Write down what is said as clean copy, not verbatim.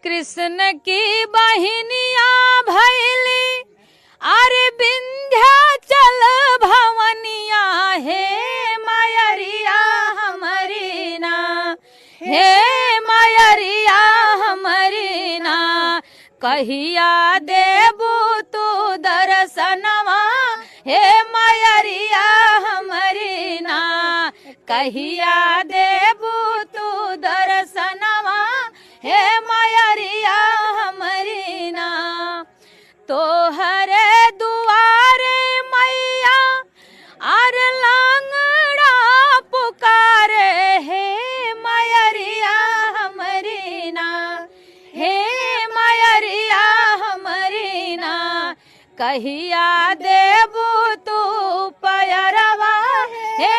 कृष्ण की बहिनिया भैली अरे विंध्याचल भवनिया हे मयरिया हमरी ना हे मयरिया हमरी ना कहिया देबू तू दर्शनवा हे मयरिया हमरी ना कहिया देबू तू दर्शनवा हे मयरिया हमरी ना तोहरे दुआरे मैया आर लांगड़ा पुकारे हे मयरिया हमरी ना हे मयरिया हमरी ना कहिया देबू तू पयरवा हे